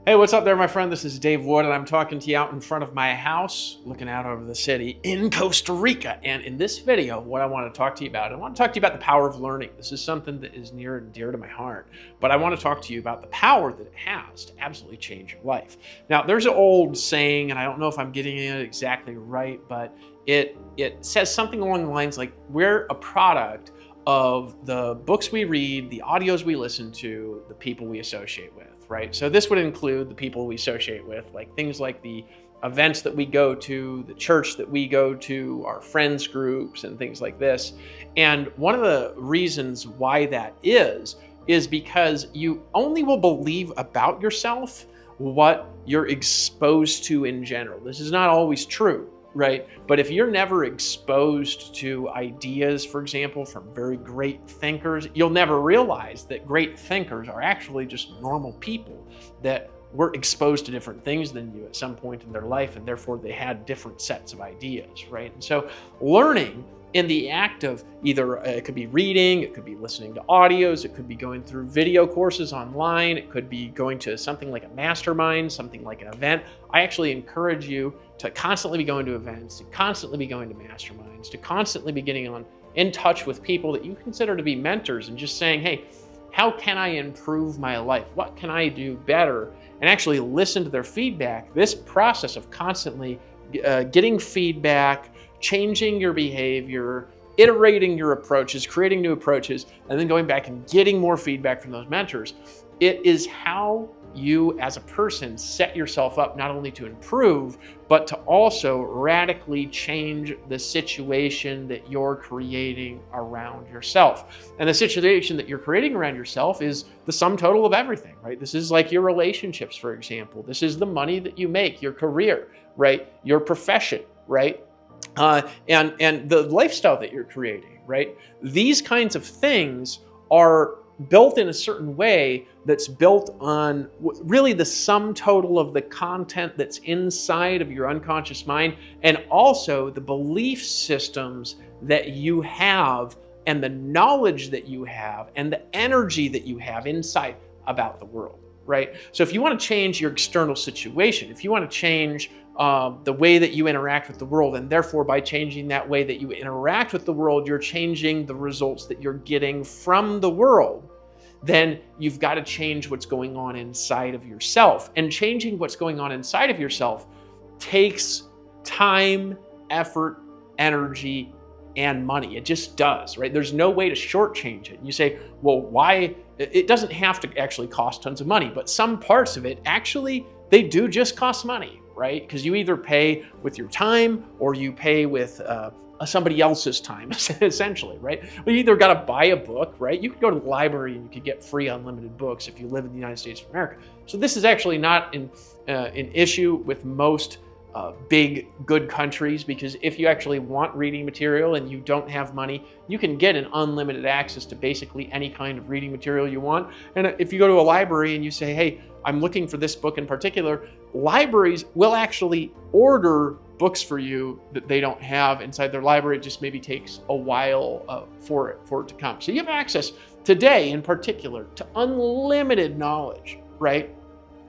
Hey, what's up there, my friend? This is Dave Wood, and I'm talking to you out in front of my house, looking out over the city in Costa Rica. And in this video, what I want to talk to you about, I want to talk to you about the power of learning. This is something that is near and dear to my heart, but I want to talk to you about the power that it has to absolutely change your life. Now, there's an old saying, and I don't know if I'm getting it exactly right, but it says something along the lines like, we're a product of the books we read, the audios we listen to, the people we associate with, right? So this would include the people we associate with, like things like the events that we go to, the church that we go to, our friends groups and things like this. And one of the reasons why that is because you only will believe about yourself what you're exposed to in general. This is not always true, right? But if you're never exposed to ideas, for example, from very great thinkers, you'll never realize that great thinkers are actually just normal people that were exposed to different things than you at some point in their life, and therefore they had different sets of ideas, right? And so learning in the act of either it could be reading, it could be listening to audios, it could be going through video courses online, it could be going to something like a mastermind, something like an event. I actually encourage you to constantly be going to events, to constantly be going to masterminds, to constantly be getting in touch with people that you consider to be mentors and just saying, hey, how can I improve my life? What can I do better? And actually listen to their feedback. This process of constantly getting feedback, changing your behavior, iterating your approaches, creating new approaches, and then going back and getting more feedback from those mentors. It is how you as a person set yourself up not only to improve, but to also radically change the situation that you're creating around yourself. And the situation that you're creating around yourself is the sum total of everything, right? This is like your relationships, for example. This is the money that you make, your career, right? Your profession, right? And the lifestyle that you're creating, right? These kinds of things are built in a certain way that's built on really the sum total of the content that's inside of your unconscious mind, and also the belief systems that you have and the knowledge that you have and the energy that you have inside about the world, right? So if you want to change your external situation, if you want to change the way that you interact with the world, and therefore by changing that way that you interact with the world, you're changing the results that you're getting from the world, then you've got to change what's going on inside of yourself. And changing what's going on inside of yourself takes time, effort, energy, and money. It just does, right? There's no way to shortchange it. You say, well, why? It doesn't have to actually cost tons of money, but some parts of it actually, they do just cost money, right? Because you either pay with your time or you pay with somebody else's time, essentially, right? Well, you either got to buy a book, right? You could go to the library and you could get free unlimited books if you live in the United States of America. So this is actually not an issue with most big, good countries, because if you actually want reading material and you don't have money, you can get an unlimited access to basically any kind of reading material you want. And if you go to a library and you say, hey, I'm looking for this book in particular, libraries will actually order books for you that they don't have inside their library. It just maybe takes a while for it to come. So you have access today in particular to unlimited knowledge, right?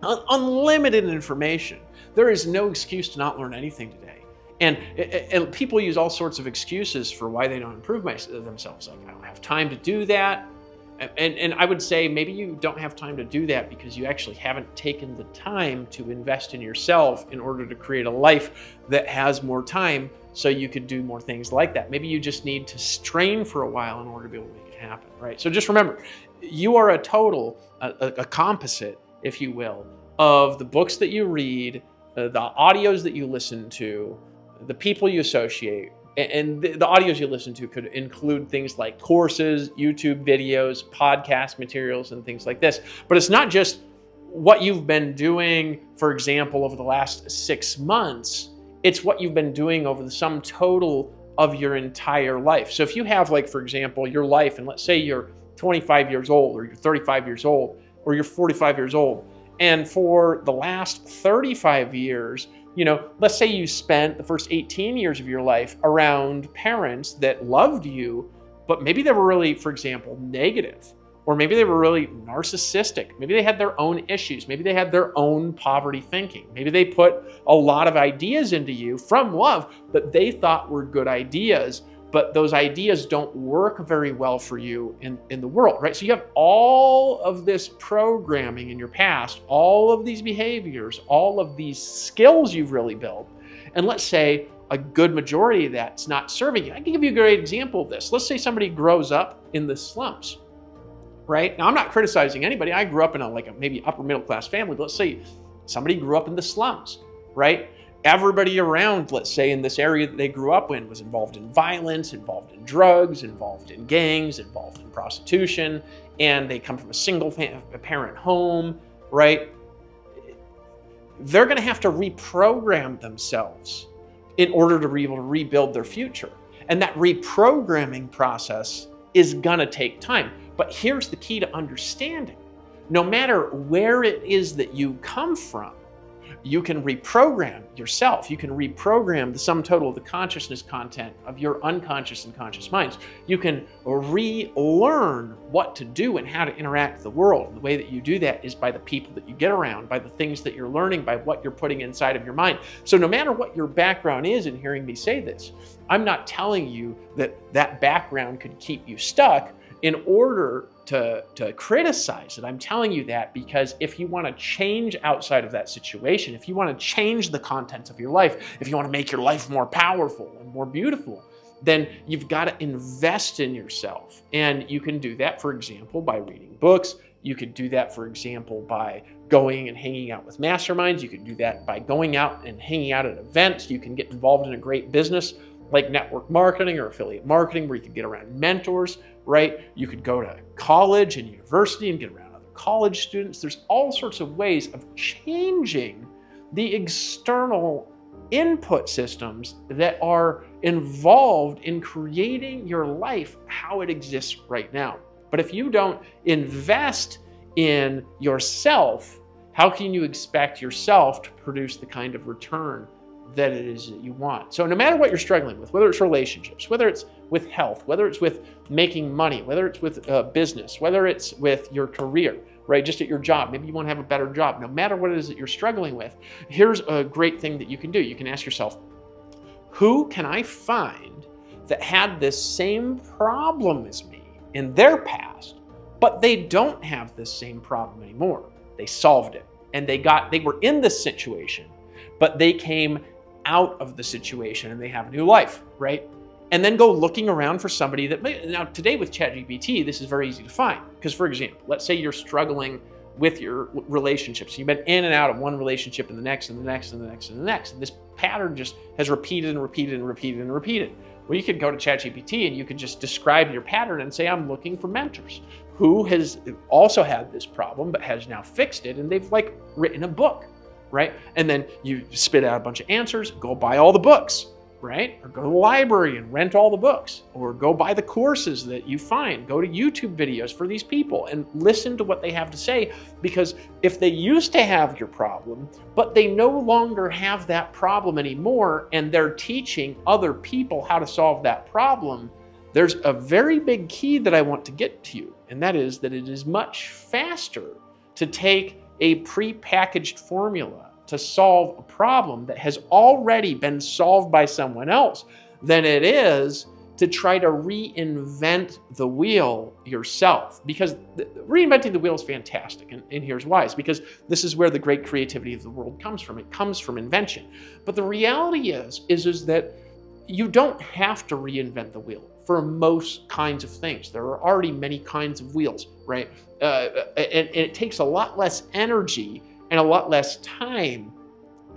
Unlimited information. There is no excuse to not learn anything today. And people use all sorts of excuses for why they don't improve themselves. Like, I don't have time to do that. And I would say maybe you don't have time to do that because you actually haven't taken the time to invest in yourself in order to create a life that has more time so you could do more things like that. Maybe you just need to strain for a while in order to be able to make it happen, right? So just remember, you are a total, a composite, if you will, of the books that you read, the audios that you listen to, the people you associate. And the audios you listen to could include things like courses, YouTube videos, podcast materials, and things like this. But it's not just what you've been doing, for example, over the last 6 months. It's what you've been doing over the sum total of your entire life. So if you have, like, for example, your life, and let's say you're 25 years old, or you're 35 years old, or you're 45 years old, and for the last 35 years, let's say you spent the first 18 years of your life around parents that loved you, but maybe they were really, for example, negative Or maybe they were really narcissistic. Maybe they had their own issues. Maybe they had their own poverty thinking. Maybe they put a lot of ideas into you from love that they thought were good ideas, but those ideas don't work very well for you in the world, right? So you have all of this programming in your past, all of these behaviors, all of these skills you've really built. And let's say a good majority of that's not serving you. I can give you a great example of this. Let's say somebody grows up in the slums, right? Now, I'm not criticizing anybody. I grew up in a maybe upper middle class family, but let's say somebody grew up in the slums, right? Everybody around, let's say in this area that they grew up in, was involved in violence, involved in drugs, involved in gangs, involved in prostitution, and they come from a single parent home, right? They're going to have to reprogram themselves in order to be able to rebuild their future. And that reprogramming process is going to take time. But here's the key to understanding. No matter where it is that you come from, you can reprogram yourself. You can reprogram the sum total of the consciousness content of your unconscious and conscious minds. You can relearn what to do and how to interact with the world. And the way that you do that is by the people that you get around, by the things that you're learning, by what you're putting inside of your mind. So no matter what your background is in hearing me say this, I'm not telling you that that background could keep you stuck in order to criticize it. I'm telling you that because if you want to change outside of that situation, if you want to change the contents of your life, if you want to make your life more powerful and more beautiful, then you've got to invest in yourself. And you can do that, for example, by reading books. You could do that, for example, by going and hanging out with masterminds. You can do that by going out and hanging out at events. You can get involved in a great business like network marketing or affiliate marketing, where you can get around mentors, right? You could go to college and university and get around other college students. There's all sorts of ways of changing the external input systems that are involved in creating your life how it exists right now. But if you don't invest in yourself, how can you expect yourself to produce the kind of return that it is that you want? So no matter what you're struggling with, whether it's relationships, whether it's with health, whether it's with making money, whether it's with business, whether it's with your career, right? Just at your job, maybe you want to have a better job. No matter what it is that you're struggling with, here's a great thing that you can do. You can ask yourself, who can I find that had this same problem as me in their past, but they don't have this same problem anymore? They solved it and they were in this situation, but they came out of the situation and they have a new life, right? And then go looking around for somebody that now today with ChatGPT, this is very easy to find. Because for example, let's say you're struggling with your relationships. You've been in and out of one relationship and the next and the next and the next and the next. And this pattern just has repeated and repeated and repeated and repeated. Well, you could go to ChatGPT and you could just describe your pattern and say, I'm looking for mentors who has also had this problem, but has now fixed it. And they've written a book, right? And then you spit out a bunch of answers, go buy all the books, right? Or go to the library and rent all the books, or go buy the courses that you find, go to YouTube videos for these people and listen to what they have to say. Because if they used to have your problem, but they no longer have that problem anymore, and they're teaching other people how to solve that problem, there's a very big key that I want to get to you. And that is that it is much faster to take a pre-packaged formula to solve a problem that has already been solved by someone else than it is to try to reinvent the wheel yourself. Because reinventing the wheel is fantastic, and here's why. It's because this is where the great creativity of the world comes from. It comes from invention. But the reality is that you don't have to reinvent the wheel for most kinds of things. There are already many kinds of wheels, right? And it takes a lot less energy and a lot less time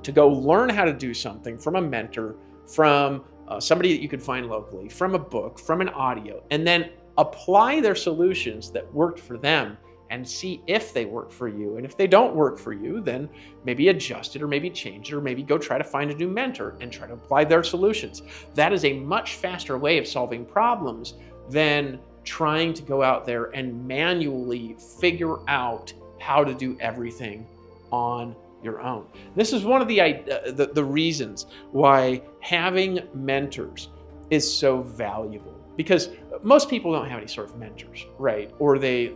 to go learn how to do something from a mentor, from somebody that you could find locally, from a book, from an audio, and then apply their solutions that worked for them and see if they work for you. And if they don't work for you, then maybe adjust it, or maybe change it, or maybe go try to find a new mentor and try to apply their solutions. That is a much faster way of solving problems than trying to go out there and manually figure out how to do everything on your own. This is one of the reasons why having mentors is so valuable, because most people don't have any sort of mentors, right? Or they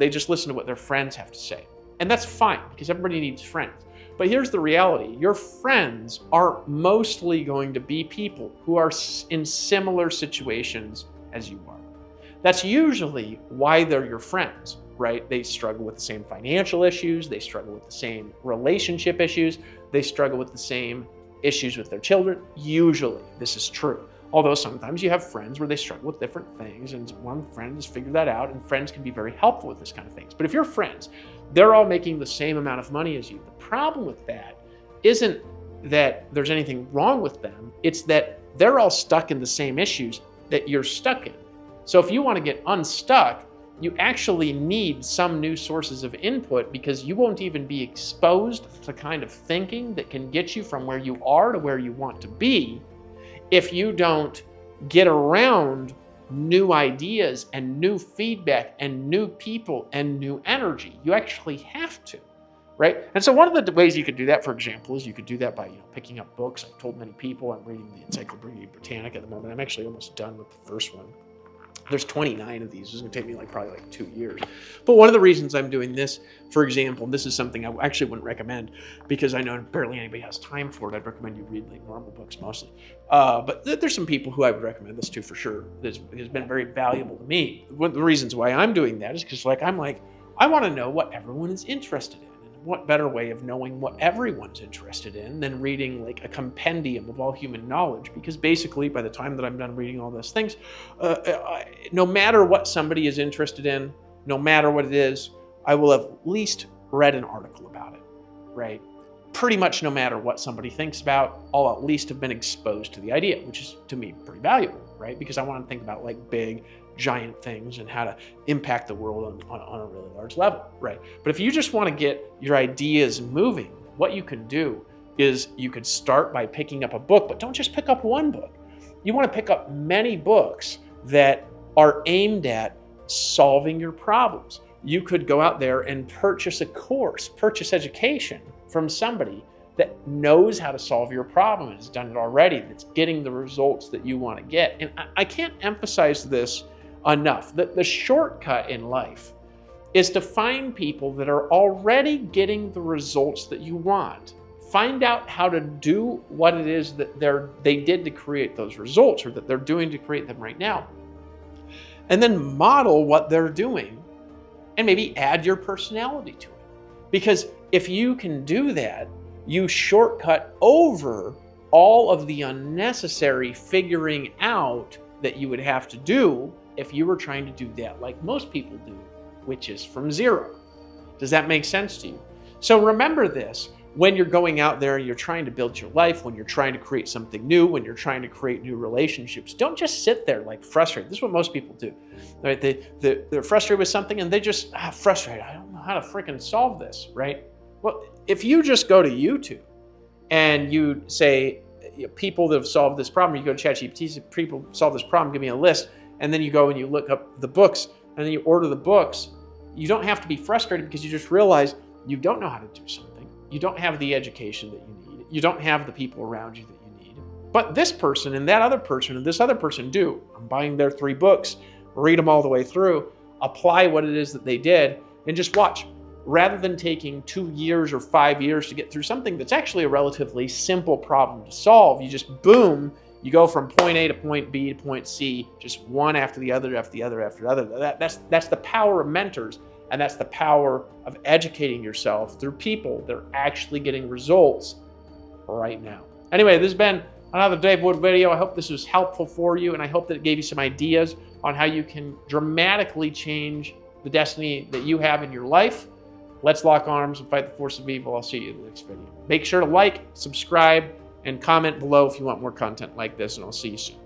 just listen to what their friends have to say. And that's fine, because everybody needs friends. But here's the reality. Your friends are mostly going to be people who are in similar situations as you are. That's usually why they're your friends, right? They struggle with the same financial issues. They struggle with the same relationship issues. They struggle with the same issues with their children. Usually, this is true. Although sometimes you have friends where they struggle with different things, and one friend has figured that out, and friends can be very helpful with this kind of things. But if you're friends, they're all making the same amount of money as you. The problem with that isn't that there's anything wrong with them. It's that they're all stuck in the same issues that you're stuck in. So if you want to get unstuck, you actually need some new sources of input, because you won't even be exposed to kind of thinking that can get you from where you are to where you want to be if you don't get around new ideas and new feedback and new people and new energy. You actually have to, right? And so one of the ways you could do that, for example, is you could do that by picking up books. I've told many people I'm reading the Encyclopedia Britannica at the moment. I'm actually almost done with the first one. There's 29 of these. It's going to take me probably 2 years. But one of the reasons I'm doing this, for example, this is something I actually wouldn't recommend, because I know barely anybody has time for it. I'd recommend you read normal books mostly. But there's some people who I would recommend this to for sure. This has been very valuable to me. One of the reasons why I'm doing that is because I want to know what everyone is interested in. What better way of knowing what everyone's interested in than reading a compendium of all human knowledge? Because basically, by the time that I'm done reading all those things, no matter what somebody is interested in, no matter what it is, I will have at least read an article about it, right? Pretty much no matter what somebody thinks about, I'll at least have been exposed to the idea, which is, to me, pretty valuable, right? Because I want to think about big, giant things and how to impact the world on a really large level, right? But if you just want to get your ideas moving, what you can do is you could start by picking up a book, but don't just pick up one book. You want to pick up many books that are aimed at solving your problems. You could go out there and purchase a course, purchase education from somebody that knows how to solve your problem and has done it already, that's getting the results that you want to get. And I can't emphasize this enough. The shortcut in life is to find people that are already getting the results that you want. Find out how to do what it is that they did to create those results, or that they're doing to create them right now. And then model what they're doing and maybe add your personality to it. Because if you can do that, you shortcut over all of the unnecessary figuring out that you would have to do if you were trying to do that like most people do, which is from zero. Does that make sense to you? So remember this when you're going out there and you're trying to build your life, when you're trying to create something new, when you're trying to create new relationships. Don't just sit there frustrated. This is what most people do, right? They're frustrated with something and they just, frustrated. I don't know how to freaking solve this, right? Well, if you just go to YouTube and you say, people that have solved this problem, you go to ChatGPT, say, people solve this problem, give me a list. And then you go and you look up the books and then you order the books. You don't have to be frustrated, because you just realize you don't know how to do something. You don't have the education that you need. You don't have the people around you that you need. But this person and that other person and this other person do. I'm buying their 3 books, read them all the way through, apply what it is that they did, and just watch. Rather than taking 2 years or 5 years to get through something that's actually a relatively simple problem to solve, you just boom, you go from point A to point B to point C, just one after the other, after the other, after the other. That's the power of mentors, and that's the power of educating yourself through people that are actually getting results right now. Anyway, this has been another Dave Wood video. I hope this was helpful for you, and I hope that it gave you some ideas on how you can dramatically change the destiny that you have in your life. Let's lock arms and fight the force of evil. I'll see you in the next video. Make sure to like, subscribe, and comment below if you want more content like this, and I'll see you soon.